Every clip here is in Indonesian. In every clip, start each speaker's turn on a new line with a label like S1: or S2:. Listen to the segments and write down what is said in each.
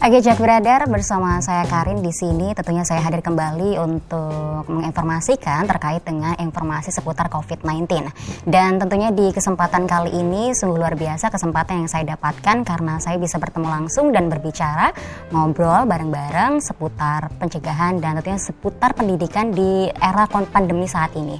S1: Oke, Jak Brother, bersama saya Karin di sini. Tentunya saya hadir kembali untuk menginformasikan terkait dengan informasi seputar COVID-19. Dan tentunya di kesempatan kali ini sungguh luar biasa kesempatan yang saya dapatkan karena saya bisa bertemu langsung dan berbicara, ngobrol bareng-bareng seputar pencegahan dan tentunya seputar pendidikan di era pandemi saat ini.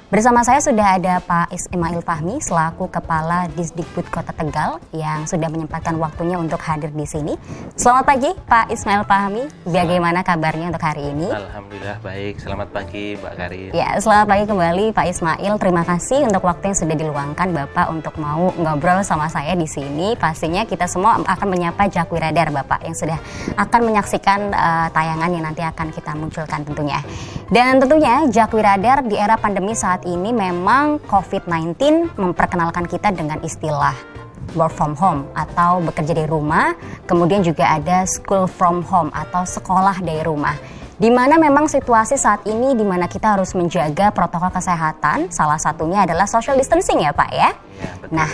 S1: Bersama saya sudah ada Pak Ismail Fahmi selaku Kepala Disdikbud Kota Tegal yang sudah menyempatkan waktunya untuk hadir di sini. Selamat pagi Pak Ismail Fahmi, bagaimana kabarnya untuk hari ini?
S2: Alhamdulillah baik, selamat pagi Mbak Karin.
S1: Ya, selamat pagi kembali Pak Ismail. Terima kasih untuk waktu yang sudah diluangkan Bapak untuk mau ngobrol sama saya di sini. Pastinya kita semua akan menyapa Jakwi Radar Bapak yang sudah akan menyaksikan tayangan yang nanti akan kita munculkan tentunya. Dan tentunya Jakwi Radar di era pandemi saat ini memang COVID-19 memperkenalkan kita dengan istilah work from home atau bekerja dari rumah, kemudian juga ada school from home atau sekolah dari rumah. Di mana memang situasi saat ini di mana kita harus menjaga protokol kesehatan, salah satunya adalah social distancing ya Pak ya?
S2: Ya, betul.
S1: Nah,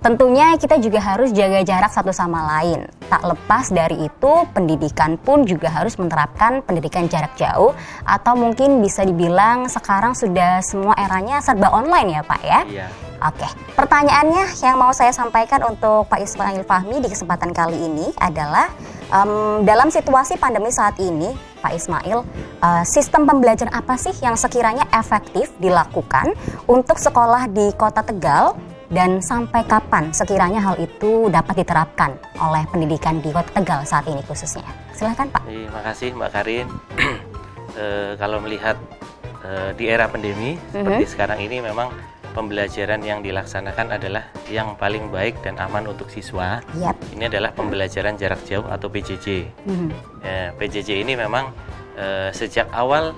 S1: tentunya kita juga harus jaga jarak satu sama lain. Tak lepas dari itu, pendidikan pun juga harus menerapkan pendidikan jarak jauh atau mungkin bisa dibilang sekarang sudah semua eranya serba online ya Pak ya?
S2: Iya.
S1: Oke, pertanyaannya yang mau saya sampaikan untuk Pak Ismail Fahmi di kesempatan kali ini adalah dalam situasi pandemi saat ini, Pak Ismail, sistem pembelajaran apa sih yang sekiranya efektif dilakukan untuk sekolah di Kota Tegal dan sampai kapan sekiranya hal itu dapat diterapkan oleh pendidikan di Kota Tegal saat ini khususnya? Silakan Pak.
S2: Terima kasih Mbak Karin. Kalau melihat di era pandemi seperti sekarang ini memang pembelajaran yang dilaksanakan adalah yang paling baik dan aman untuk siswa.
S1: Yep.
S2: Ini adalah pembelajaran jarak jauh atau PJJ. PJJ ini memang sejak awal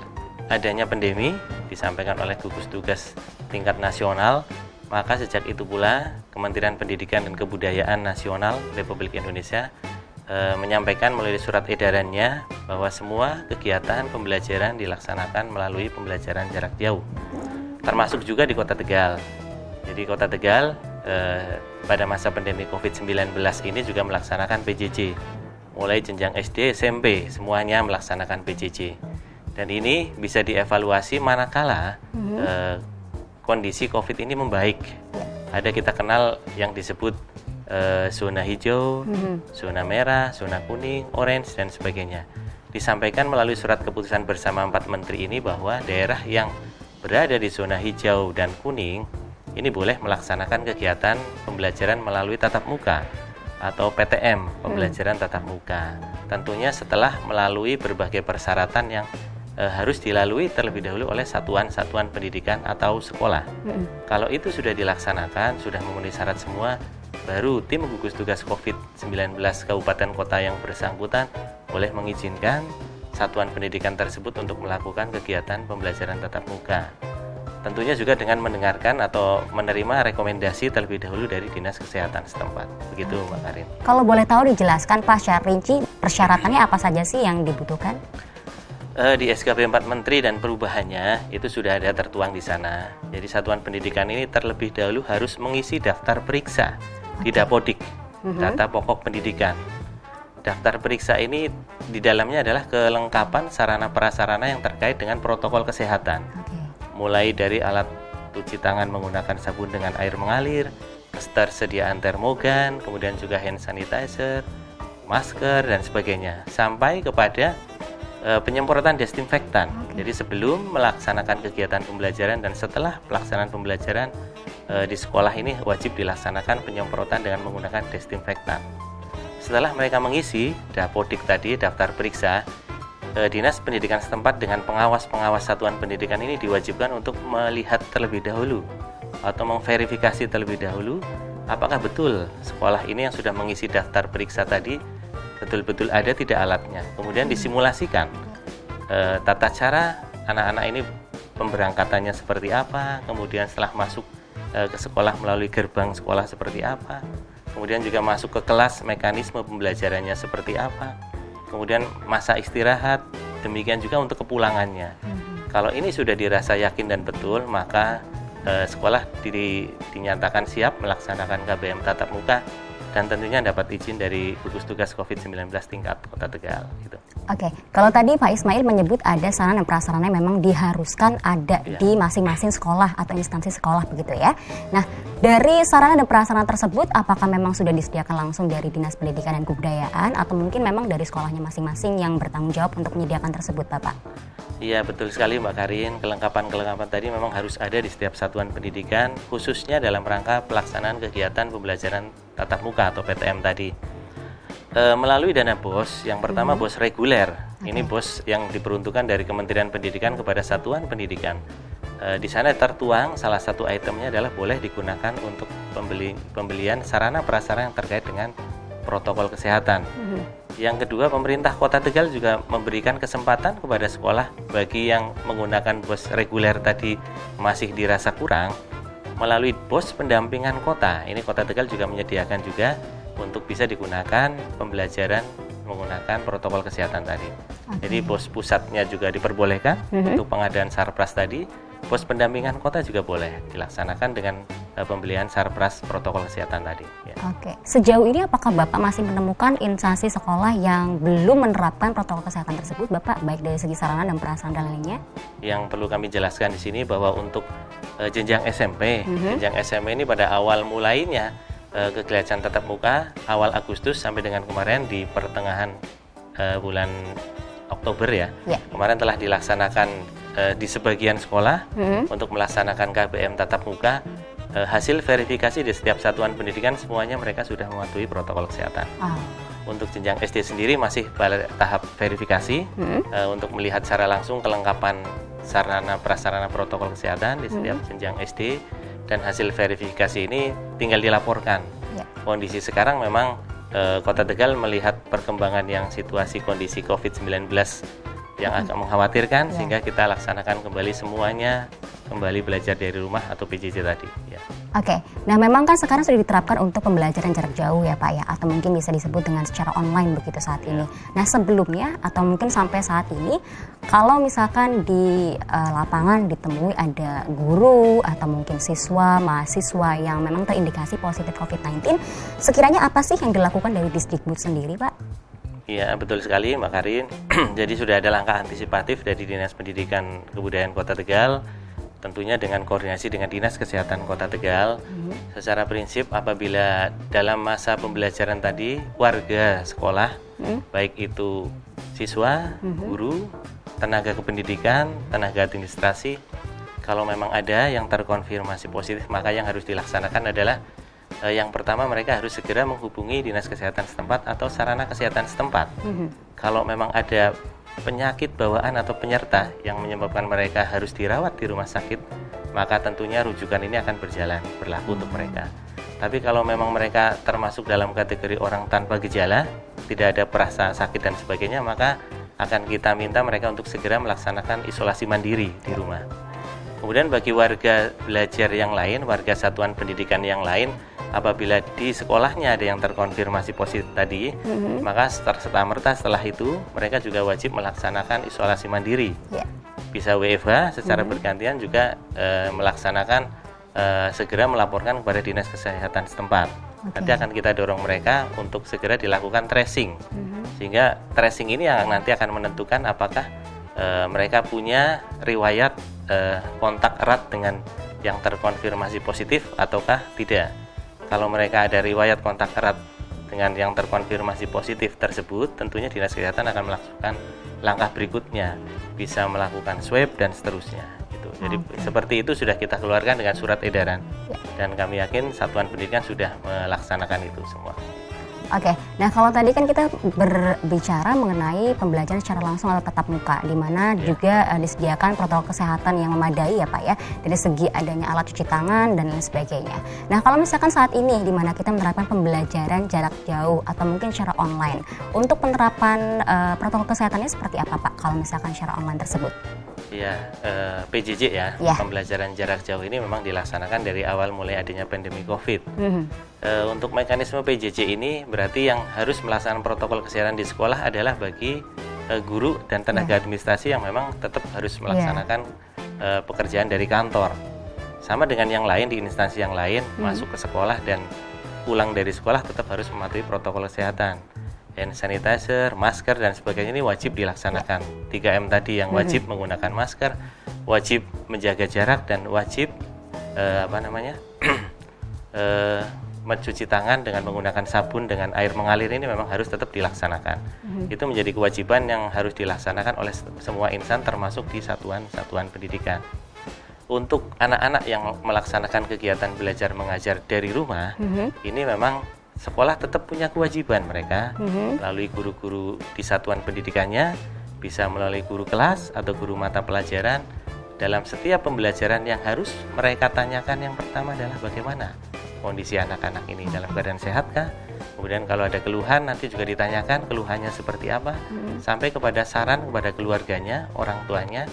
S2: adanya pandemi disampaikan oleh gugus tugas tingkat nasional. Maka sejak itu pula Kementerian Pendidikan dan Kebudayaan Nasional Republik Indonesia menyampaikan melalui surat edarannya bahwa semua kegiatan pembelajaran dilaksanakan melalui pembelajaran jarak jauh, termasuk juga di Kota Tegal. Jadi Kota Tegal pada masa pandemi COVID-19 ini juga melaksanakan PJJ, mulai jenjang SD, SMP, semuanya melaksanakan PJJ. Dan ini bisa dievaluasi manakala kondisi COVID ini membaik. Ada kita kenal yang disebut zona hijau, zona merah, zona kuning, orange, dan sebagainya. Disampaikan melalui surat keputusan bersama 4 menteri ini bahwa daerah yang berada di zona hijau dan kuning ini boleh melaksanakan kegiatan pembelajaran melalui tatap muka atau PTM, pembelajaran tatap muka. Tentunya setelah melalui berbagai persyaratan yang harus dilalui terlebih dahulu oleh satuan-satuan pendidikan atau sekolah. Kalau itu sudah dilaksanakan, sudah memenuhi syarat semua, baru tim gugus tugas COVID-19 kabupaten kota yang bersangkutan boleh mengizinkan satuan pendidikan tersebut untuk melakukan kegiatan pembelajaran tatap muka. Tentunya juga dengan mendengarkan atau menerima rekomendasi terlebih dahulu dari Dinas Kesehatan setempat. Begitu Mbak Karin.
S1: Kalau boleh tahu dijelaskan Pak secara rinci persyaratannya apa saja sih yang dibutuhkan?
S2: Di SKP 4 Menteri dan perubahannya itu sudah ada tertuang di sana. Jadi satuan pendidikan ini terlebih dahulu harus mengisi daftar periksa di Dapodik, data pokok pendidikan. Daftar periksa ini di dalamnya adalah kelengkapan sarana prasarana yang terkait dengan protokol kesehatan. Mulai dari alat cuci tangan menggunakan sabun dengan air mengalir, ketersediaan termogan, kemudian juga hand sanitizer, masker dan sebagainya, sampai kepada penyemprotan desinfektan. Jadi sebelum melaksanakan kegiatan pembelajaran dan setelah pelaksanaan pembelajaran di sekolah ini wajib dilaksanakan penyemprotan dengan menggunakan desinfektan. Setelah mereka mengisi Dapodik tadi, daftar periksa, Dinas Pendidikan setempat dengan pengawas-pengawas satuan pendidikan ini diwajibkan untuk melihat terlebih dahulu atau memverifikasi terlebih dahulu apakah betul sekolah ini yang sudah mengisi daftar periksa tadi betul-betul ada tidak alatnya. Kemudian disimulasikan tata cara anak-anak ini pemberangkatannya seperti apa, kemudian setelah masuk ke sekolah melalui gerbang sekolah seperti apa, kemudian juga masuk ke kelas mekanisme pembelajarannya seperti apa, kemudian masa istirahat, demikian juga untuk kepulangannya. Kalau ini sudah dirasa yakin dan betul, maka sekolah dinyatakan siap melaksanakan KBM tatap muka dan tentunya dapat izin dari gugus tugas COVID-19 tingkat Kota Tegal gitu.
S1: Oke, kalau tadi Pak Ismail menyebut ada sarana dan prasarana yang memang diharuskan ada di masing-masing sekolah atau instansi sekolah begitu ya. Nah, dari sarana dan prasarana tersebut apakah memang sudah disediakan langsung dari Dinas Pendidikan dan Kebudayaan atau mungkin memang dari sekolahnya masing-masing yang bertanggung jawab untuk menyediakan tersebut, Bapak?
S2: Iya, betul sekali Mbak Karin. Kelengkapan tadi memang harus ada di setiap satuan pendidikan, khususnya dalam rangka pelaksanaan kegiatan pembelajaran tatap muka atau PTM tadi. Melalui dana BOS, yang pertama BOS reguler. Ini BOS yang diperuntukkan dari Kementerian Pendidikan kepada satuan pendidikan. Di sana tertuang salah satu itemnya adalah boleh digunakan untuk pembelian sarana prasarana yang terkait dengan protokol kesehatan. Yang kedua, pemerintah Kota Tegal juga memberikan kesempatan kepada sekolah bagi yang menggunakan BOS reguler tadi masih dirasa kurang, melalui BOS pendampingan kota. Ini Kota Tegal juga menyediakan juga untuk bisa digunakan pembelajaran menggunakan protokol kesehatan tadi. Jadi BOS pusatnya juga diperbolehkan untuk pengadaan sarpras tadi. BOS pendampingan kota juga boleh dilaksanakan dengan pembelian sarpras protokol kesehatan tadi. Ya.
S1: Oke, sejauh ini apakah Bapak masih menemukan instansi sekolah yang belum menerapkan protokol kesehatan tersebut, Bapak, baik dari segi sarana dan prasarana lainnya?
S2: Yang perlu kami jelaskan di sini bahwa untuk jenjang SMP, jenjang SMP ini pada awal mulainya kegiatan tatap muka awal Agustus sampai dengan kemarin di pertengahan bulan Oktober ya. Kemarin telah dilaksanakan di sebagian sekolah untuk melaksanakan KBM tatap muka. Hasil verifikasi di setiap satuan pendidikan semuanya mereka sudah mematuhi protokol kesehatan. Untuk jenjang SD sendiri masih pada tahap verifikasi untuk melihat secara langsung kelengkapan sarana prasarana protokol kesehatan di setiap jenjang SD, dan hasil verifikasi ini tinggal dilaporkan. Kondisi sekarang memang Kota Tegal melihat perkembangan yang situasi kondisi COVID-19 yang agak mengkhawatirkan, sehingga kita laksanakan kembali semuanya kembali belajar dari rumah atau PJJ tadi. Ya.
S1: Oke, nah memang kan sekarang sudah diterapkan untuk pembelajaran jarak jauh ya Pak ya, atau mungkin bisa disebut dengan secara online begitu saat ini. Nah sebelumnya atau mungkin sampai saat ini, kalau misalkan di lapangan ditemui ada guru atau mungkin siswa, mahasiswa yang memang terindikasi positif COVID-19, sekiranya apa sih yang dilakukan dari Disdikbud sendiri Pak?
S2: Iya, betul sekali Mbak Karin. Jadi sudah ada langkah antisipatif dari Dinas Pendidikan Kebudayaan Kota Tegal, tentunya dengan koordinasi dengan Dinas Kesehatan Kota Tegal. Secara prinsip apabila dalam masa pembelajaran tadi warga sekolah, baik itu siswa, guru, tenaga kependidikan, tenaga administrasi, kalau memang ada yang terkonfirmasi positif, maka yang harus dilaksanakan adalah yang pertama mereka harus segera menghubungi Dinas Kesehatan setempat atau sarana kesehatan setempat. Kalau memang ada penyakit bawaan atau penyerta yang menyebabkan mereka harus dirawat di rumah sakit, maka tentunya rujukan ini akan berlaku untuk mereka. Tapi kalau memang mereka termasuk dalam kategori orang tanpa gejala, tidak ada perasa sakit dan sebagainya, maka akan kita minta mereka untuk segera melaksanakan isolasi mandiri di rumah. Kemudian bagi warga belajar yang lain, warga satuan pendidikan yang lain, apabila di sekolahnya ada yang terkonfirmasi positif tadi, maka serta-merta setelah itu mereka juga wajib melaksanakan isolasi mandiri. Bisa WFH secara bergantian juga melaksanakan segera melaporkan kepada Dinas Kesehatan setempat. Nanti akan kita dorong mereka untuk segera dilakukan tracing, sehingga tracing ini yang nanti akan menentukan apakah mereka punya riwayat kontak erat dengan yang terkonfirmasi positif ataukah tidak. Kalau mereka ada riwayat kontak erat dengan yang terkonfirmasi positif tersebut, tentunya Dinas Kesehatan akan melakukan langkah berikutnya, bisa melakukan swab dan seterusnya. Gitu. Jadi seperti itu sudah kita keluarkan dengan surat edaran, dan kami yakin satuan pendidikan sudah melaksanakan itu semua.
S1: Oke, nah kalau tadi kan kita berbicara mengenai pembelajaran secara langsung atau tatap muka, di mana juga disediakan protokol kesehatan yang memadai ya Pak ya, dari segi adanya alat cuci tangan dan lain sebagainya. Nah kalau misalkan saat ini di mana kita menerapkan pembelajaran jarak jauh atau mungkin secara online, untuk penerapan protokol kesehatannya seperti apa Pak kalau misalkan secara online tersebut?
S2: Ya, PJJ ya, pembelajaran jarak jauh ini memang dilaksanakan dari awal mulai adanya pandemi COVID. Untuk mekanisme PJJ ini berarti yang harus melaksanakan protokol kesehatan di sekolah adalah bagi guru dan tenaga administrasi yang memang tetap harus melaksanakan pekerjaan dari kantor. Sama dengan yang lain di instansi yang lain, masuk ke sekolah dan pulang dari sekolah tetap harus mematuhi protokol kesehatan. Hand sanitizer, masker dan sebagainya ini wajib dilaksanakan. 3M tadi yang wajib menggunakan masker, wajib menjaga jarak dan wajib mencuci tangan dengan menggunakan sabun dengan air mengalir ini memang harus tetap dilaksanakan. Itu menjadi kewajiban yang harus dilaksanakan oleh semua insan termasuk di satuan-satuan pendidikan. Untuk anak-anak yang melaksanakan kegiatan belajar mengajar dari rumah, ini memang sekolah tetap punya kewajiban mereka melalui guru-guru di satuan pendidikannya, bisa melalui guru kelas atau guru mata pelajaran. Dalam setiap pembelajaran yang harus mereka tanyakan yang pertama adalah bagaimana kondisi anak-anak ini, dalam keadaan sehatkah? Kemudian kalau ada keluhan nanti juga ditanyakan keluhannya seperti apa, sampai kepada saran kepada keluarganya, orang tuanya,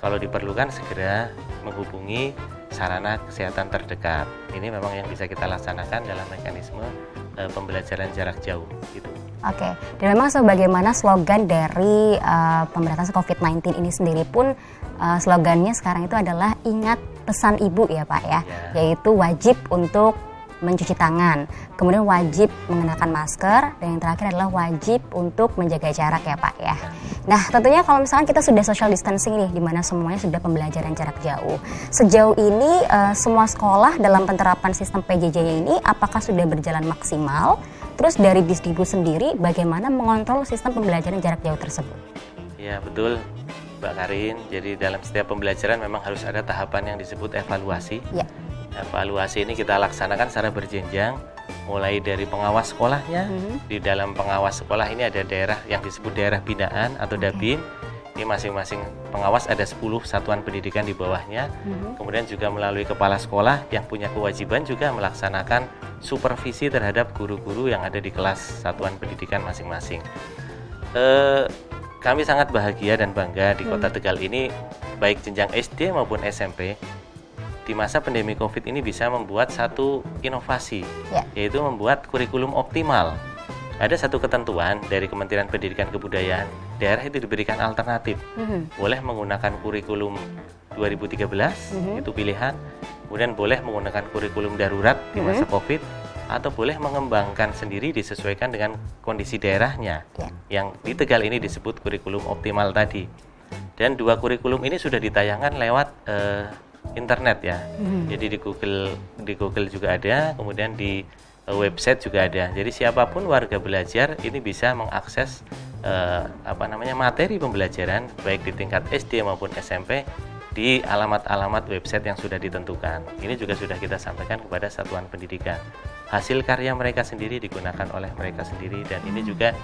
S2: kalau diperlukan segera menghubungi sarana kesehatan terdekat. Ini memang yang bisa kita laksanakan dalam mekanisme pembelajaran jarak jauh gitu.
S1: Oke, dan memang sebagaimana slogan dari pemberantasan COVID-19 ini sendiri pun slogannya sekarang itu adalah ingat pesan ibu ya Pak ya, yaitu wajib untuk mencuci tangan, kemudian wajib mengenakan masker, dan yang terakhir adalah wajib untuk menjaga jarak ya Pak ya. Nah tentunya kalau misalkan kita sudah social distancing nih, di mana semuanya sudah pembelajaran jarak jauh, sejauh ini semua sekolah dalam penerapan sistem PJJ-nya ini apakah sudah berjalan maksimal? Terus dari Disdikbud sendiri bagaimana mengontrol sistem pembelajaran jarak jauh tersebut?
S2: Ya betul Mbak Karin, jadi dalam setiap pembelajaran memang harus ada tahapan yang disebut evaluasi. Ya. Evaluasi ini kita laksanakan secara berjenjang, mulai dari pengawas sekolahnya. Di dalam pengawas sekolah ini ada daerah yang disebut daerah binaan atau Dabin. Ini masing-masing pengawas ada 10 satuan pendidikan di bawahnya. Kemudian juga melalui kepala sekolah yang punya kewajiban juga melaksanakan supervisi terhadap guru-guru yang ada di kelas satuan pendidikan masing-masing. Kami sangat bahagia dan bangga di Kota Tegal ini, baik jenjang SD maupun SMP, di masa pandemi COVID ini bisa membuat satu inovasi, yaitu membuat kurikulum optimal. Ada satu ketentuan dari Kementerian Pendidikan Kebudayaan, daerah itu diberikan alternatif. Boleh menggunakan kurikulum 2013, itu pilihan. Kemudian boleh menggunakan kurikulum darurat di masa COVID, atau boleh mengembangkan sendiri disesuaikan dengan kondisi daerahnya. Yang di Tegal ini disebut kurikulum optimal tadi. Dan 2 kurikulum ini sudah ditayangkan lewat internet ya. Jadi di Google juga ada, kemudian di website juga ada. Jadi siapapun warga belajar ini bisa mengakses materi pembelajaran baik di tingkat SD maupun SMP di alamat-alamat website yang sudah ditentukan. Ini juga sudah kita sampaikan kepada satuan pendidikan. Hasil karya mereka sendiri digunakan oleh mereka sendiri, dan ini juga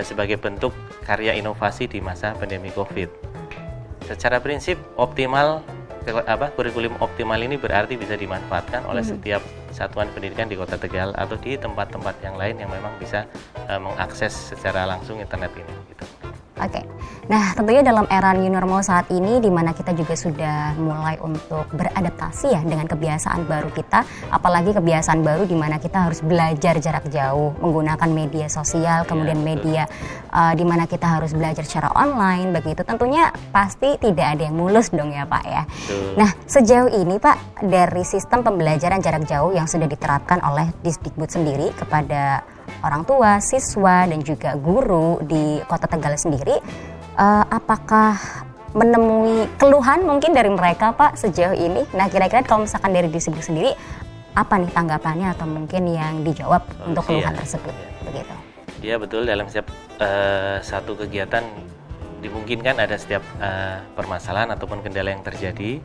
S2: sebagai bentuk karya inovasi di masa pandemi COVID. Secara prinsip optimal, kurikulum optimal ini berarti bisa dimanfaatkan oleh setiap satuan pendidikan di Kota Tegal atau di tempat-tempat yang lain yang memang bisa mengakses secara langsung internet ini gitu.
S1: Oke, nah tentunya dalam era new normal saat ini, di mana kita juga sudah mulai untuk beradaptasi ya dengan kebiasaan baru kita, apalagi kebiasaan baru di mana kita harus belajar jarak jauh menggunakan media sosial, kemudian media di mana kita harus belajar secara online, begitu tentunya pasti tidak ada yang mulus dong ya Pak ya. Nah sejauh ini Pak, dari sistem pembelajaran jarak jauh yang sudah diterapkan oleh Disdikbud sendiri kepada orang tua, siswa, dan juga guru di Kota Tegal sendiri, apakah menemui keluhan mungkin dari mereka Pak sejauh ini? Nah kira-kira kalau misalkan dari Disdikbud sendiri, apa nih tanggapannya atau mungkin yang dijawab untuk keluhan tersebut? Begitu.
S2: Iya betul, dalam setiap satu kegiatan dimungkinkan ada setiap permasalahan ataupun kendala yang terjadi.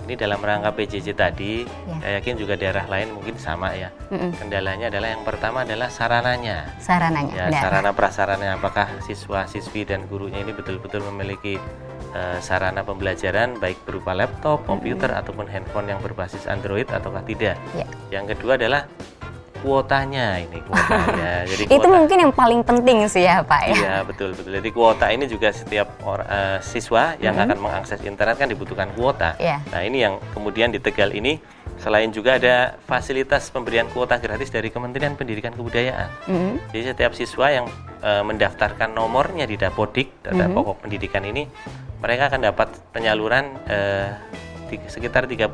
S2: Ini dalam rangka PJJ tadi, saya yakin juga daerah lain mungkin sama ya. Kendalanya adalah yang pertama adalah sarananya. Ya, sarana prasarana, apakah siswa-siswi dan gurunya ini betul-betul memiliki sarana pembelajaran baik berupa laptop, komputer ataupun handphone yang berbasis Android ataukah tidak. Yang kedua adalah kuotanya. Jadi
S1: itu mungkin yang paling penting sih ya Pak ya.
S2: Iya betul. Jadi kuota ini juga setiap siswa yang akan mengakses internet kan dibutuhkan kuota. Nah ini yang kemudian di Tegal ini selain juga ada fasilitas pemberian kuota gratis dari Kementerian Pendidikan Kebudayaan. Jadi setiap siswa yang mendaftarkan nomornya di Dapodik, data pokok pendidikan ini, mereka akan dapat penyaluran sekitar 35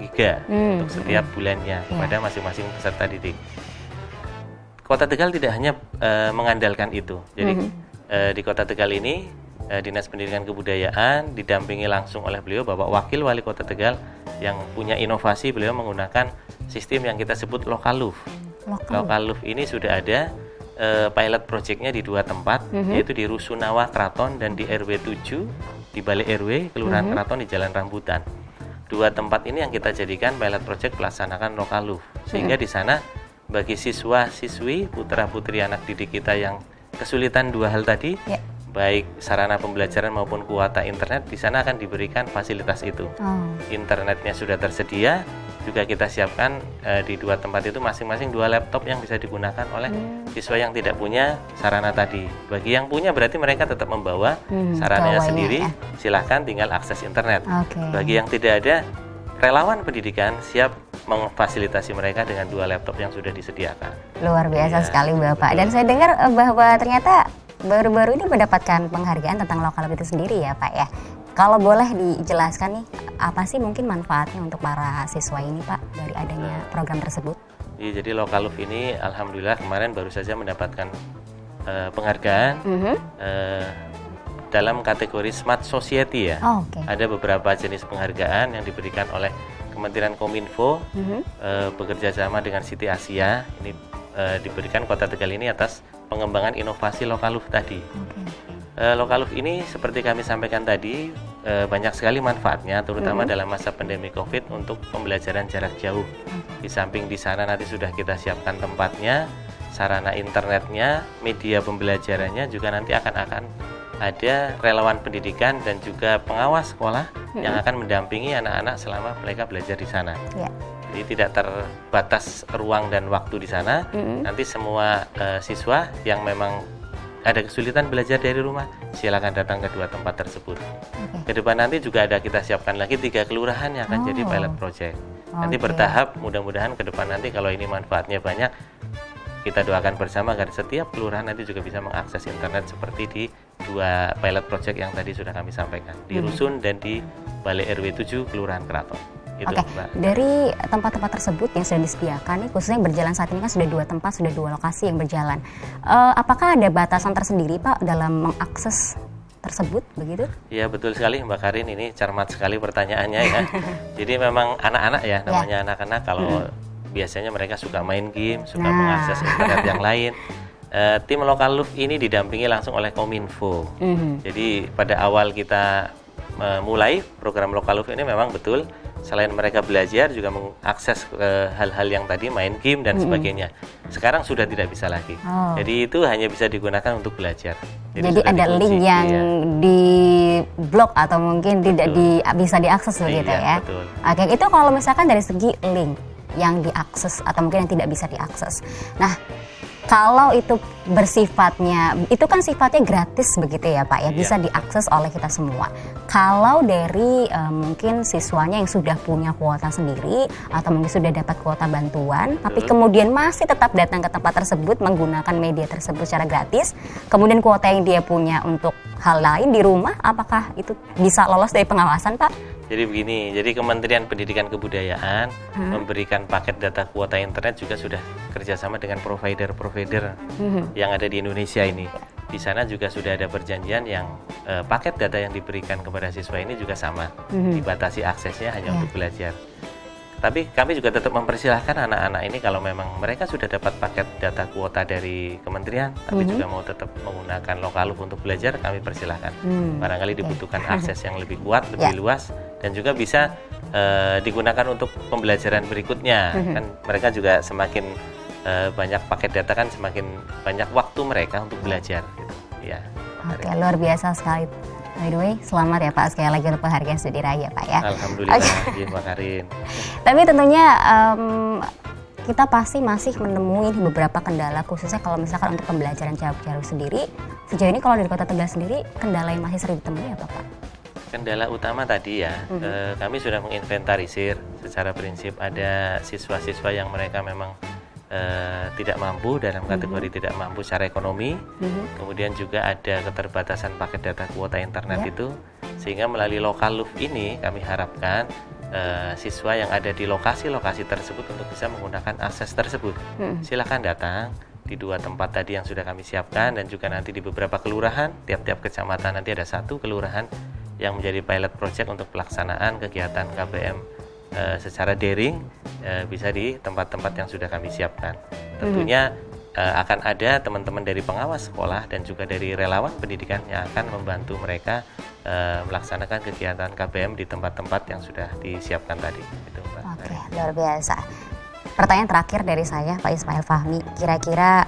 S2: giga untuk setiap bulannya kepada masing-masing peserta didik. Kota Tegal tidak hanya mengandalkan itu. Jadi di Kota Tegal ini Dinas Pendidikan Kebudayaan didampingi langsung oleh beliau Bapak Wakil Wali Kota Tegal yang punya inovasi. Beliau menggunakan sistem yang kita sebut Lokaluf. Lokaluf ini sudah ada pilot projectnya di 2 tempat, yaitu di Rusunawa Kraton dan di RW 7 di Balai RW Kelurahan Kraton di Jalan Rambutan. 2 tempat ini yang kita jadikan pilot project pelaksanakan Lokaluf, sehingga di sana bagi siswa-siswi, putra-putri anak didik kita yang kesulitan 2 hal tadi, baik sarana pembelajaran maupun kuota internet, di sana akan diberikan fasilitas itu. Internetnya sudah tersedia, juga kita siapkan di 2 tempat itu masing-masing 2 laptop yang bisa digunakan oleh siswa yang tidak punya sarana tadi. Bagi yang punya berarti mereka tetap membawa sarananya sendiri, silahkan tinggal akses internet. Bagi yang tidak ada, relawan pendidikan siap memfasilitasi mereka dengan 2 laptop yang sudah disediakan.
S1: Luar biasa sekali Bapak. Dan saya dengar bahwa ternyata baru-baru ini mendapatkan penghargaan tentang Lokaluf itu sendiri ya Pak ya. Kalau boleh dijelaskan nih, apa sih mungkin manfaatnya untuk para siswa ini Pak dari adanya program tersebut?
S2: Iya, jadi Lokaluf ini alhamdulillah kemarin baru saja mendapatkan penghargaan dalam kategori Smart Society ya. Ada beberapa jenis penghargaan yang diberikan oleh Kementerian Kominfo bekerja sama dengan Siti Asia. Ini diberikan Kota Tegal ini atas pengembangan inovasi Lokaluf tadi. Lokaluf ini seperti kami sampaikan tadi banyak sekali manfaatnya, terutama dalam masa pandemi COVID untuk pembelajaran jarak jauh. Di samping di sana nanti sudah kita siapkan tempatnya, sarana internetnya, media pembelajarannya, juga nanti akan ada relawan pendidikan dan juga pengawas sekolah yang akan mendampingi anak-anak selama mereka belajar di sana. Jadi tidak terbatas ruang dan waktu di sana. Nanti semua siswa yang memang ada kesulitan belajar dari rumah, silakan datang ke 2 tempat tersebut. Ke depan nanti juga ada kita siapkan lagi 3 kelurahan yang akan jadi pilot project. Nanti bertahap, mudah-mudahan ke depan nanti kalau ini manfaatnya banyak, kita doakan bersama agar setiap kelurahan nanti juga bisa mengakses internet seperti di 2 pilot project yang tadi sudah kami sampaikan, di Rusun dan di Balai RW 7 Kelurahan Kraton.
S1: Dari tempat-tempat tersebut yang sudah disediakan nih, khususnya yang berjalan saat ini kan sudah 2 tempat, sudah 2 lokasi yang berjalan. Apakah ada batasan tersendiri Pak dalam mengakses tersebut begitu? Ya
S2: betul sekali Mbak Karin, ini cermat sekali pertanyaannya ya. Jadi memang anak-anak ya, namanya anak-anak kalau biasanya mereka suka main game, suka mengakses internet yang lain. Tim Lokaluf ini didampingi langsung oleh Kominfo. Jadi pada awal kita mulai program Lokaluf ini memang betul selain mereka belajar juga mengakses hal-hal yang tadi main game dan sebagainya. Sekarang sudah tidak bisa lagi. Jadi itu hanya bisa digunakan untuk belajar.
S1: Jadi ada link yang di blok atau mungkin tidak bisa diakses begitu ya.
S2: Betul.
S1: Oke, itu kalau misalkan dari segi link yang diakses atau mungkin yang tidak bisa diakses. Nah, kalau itu bersifatnya, itu kan sifatnya gratis begitu ya Pak ya, bisa diakses oleh kita semua. Kalau dari mungkin siswanya yang sudah punya kuota sendiri atau mungkin sudah dapat kuota bantuan, tapi kemudian masih tetap datang ke tempat tersebut menggunakan media tersebut secara gratis, kemudian kuota yang dia punya untuk hal lain di rumah, apakah itu bisa lolos dari pengawasan Pak?
S2: Jadi begini, jadi Kementerian Pendidikan Kebudayaan memberikan paket data kuota internet juga sudah kerjasama dengan provider-provider yang ada di Indonesia ini. Di sana juga sudah ada perjanjian yang paket data yang diberikan kepada siswa ini juga sama, dibatasi aksesnya hanya untuk belajar. Tapi kami juga tetap mempersilahkan anak-anak ini kalau memang mereka sudah dapat paket data kuota dari kementerian, tapi juga mau tetap menggunakan Lokaluf untuk belajar, kami persilahkan. Barangkali dibutuhkan akses yang lebih kuat, lebih luas, dan juga bisa digunakan untuk pembelajaran berikutnya. Kan mereka juga semakin banyak paket data kan semakin banyak waktu mereka untuk belajar. Gitu. Ya.
S1: Oke, luar biasa sekali. By the way, selamat ya Pak sekali lagi untuk penghargaan sudah diraih ya Pak ya.
S2: Alhamdulillah, Mbak Karin.
S1: Tapi tentunya kita pasti masih menemui beberapa kendala, khususnya kalau misalkan untuk pembelajaran jarak jauh sendiri. Sejauh ini kalau dari Kota Tegal sendiri, kendala yang masih sering ditemui apa Pak?
S2: Kendala utama tadi ya, kami sudah menginventarisir secara prinsip ada siswa-siswa yang mereka memang tidak mampu dalam kategori tidak mampu secara ekonomi, kemudian juga ada keterbatasan paket data kuota internet itu, sehingga melalui Lokaluf ini kami harapkan siswa yang ada di lokasi-lokasi tersebut untuk bisa menggunakan akses tersebut. Silakan datang di 2 tempat tadi yang sudah kami siapkan, dan juga nanti di beberapa kelurahan, tiap-tiap kecamatan nanti ada 1 kelurahan yang menjadi pilot project untuk pelaksanaan kegiatan KBM secara daring, bisa di tempat-tempat yang sudah kami siapkan. Tentunya akan ada teman-teman dari pengawas sekolah dan juga dari relawan pendidikan yang akan membantu mereka melaksanakan kegiatan KBM di tempat-tempat yang sudah disiapkan tadi. Itu, Mbak.
S1: Oke, luar biasa. Pertanyaan terakhir dari saya, Pak Ismail Fahmi, kira-kira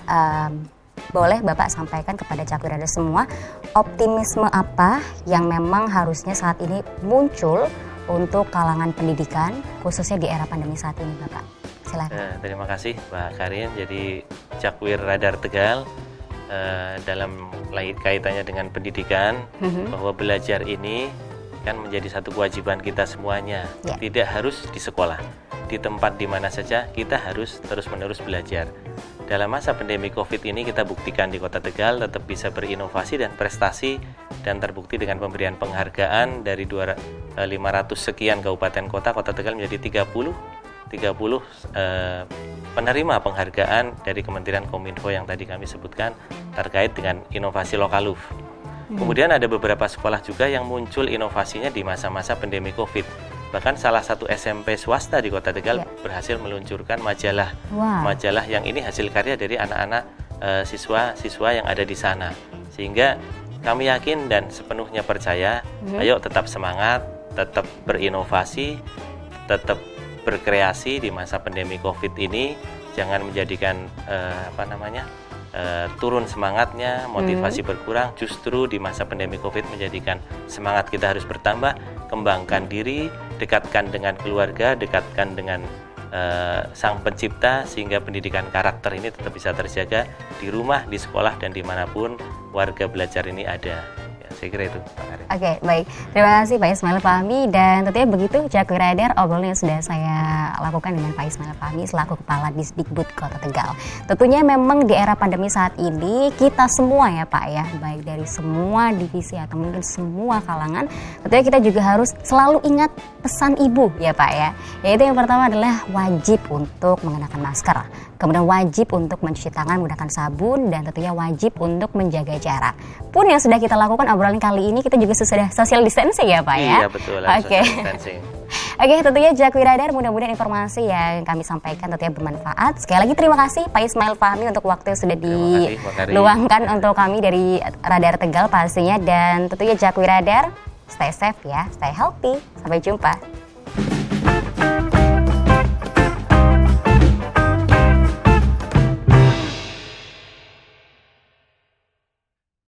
S1: boleh Bapak sampaikan kepada Cakwirader semua optimisme apa yang memang harusnya saat ini muncul untuk kalangan pendidikan, khususnya di era pandemi saat ini, Bapak? Silakan.
S2: Terima kasih, Mbak Karin. Jadi Cakwirader Tegal dalam kaitannya dengan pendidikan, bahwa belajar ini kan menjadi satu kewajiban kita semuanya. Tidak harus di sekolah, di tempat di mana saja kita harus terus-menerus belajar. Dalam masa pandemi COVID ini kita buktikan di Kota Tegal tetap bisa berinovasi dan prestasi, dan terbukti dengan pemberian penghargaan dari 500 sekian kabupaten kota, Kota Tegal menjadi 30 penerima penghargaan dari Kementerian Kominfo yang tadi kami sebutkan terkait dengan inovasi Lokaluf. Kemudian ada beberapa sekolah juga yang muncul inovasinya di masa-masa pandemi COVID. Bahkan salah satu SMP swasta di Kota Tegal berhasil meluncurkan majalah. Majalah yang ini hasil karya dari anak-anak siswa-siswa yang ada di sana. Sehingga kami yakin dan sepenuhnya percaya, ayo tetap semangat, tetap berinovasi, tetap berkreasi di masa pandemi COVID ini. Jangan menjadikan turun semangatnya, motivasi berkurang. Justru di masa pandemi COVID menjadikan semangat kita harus bertambah, kembangkan diri, dekatkan dengan keluarga, dekatkan dengan Sang Pencipta, sehingga pendidikan karakter ini tetap bisa terjaga di rumah, di sekolah, dan dimanapun warga belajar ini ada. Saya kira itu, Pak Karin.
S1: Oke, baik. Terima kasih Pak Ismail Fahmi, dan tentunya begitu Cakwirader obrolan yang sudah saya lakukan dengan Pak Ismail Fahmi selaku Kepala Disdikbud Kota Tegal. Tentunya memang di era pandemi saat ini kita semua ya Pak ya, baik dari semua divisi atau mungkin semua kalangan, tentunya kita juga harus selalu ingat pesan Ibu ya Pak ya. Yaitu yang pertama adalah wajib untuk mengenakan masker. Kemudian wajib untuk mencuci tangan menggunakan sabun, dan tentunya wajib untuk menjaga jarak. Pun yang sudah kita lakukan obrolan kali ini, kita juga sudah social distancing ya Pak ya?
S2: Iya betul,
S1: Oke.
S2: social distancing.
S1: Oke, tentunya Cakwirader, mudah-mudahan informasi yang kami sampaikan tentunya bermanfaat. Sekali lagi terima kasih Pak Ismail Fahmi untuk waktu yang sudah diluangkan untuk kami dari Radar Tegal pastinya. Dan tentunya Cakwirader, stay safe ya, stay healthy. Sampai jumpa.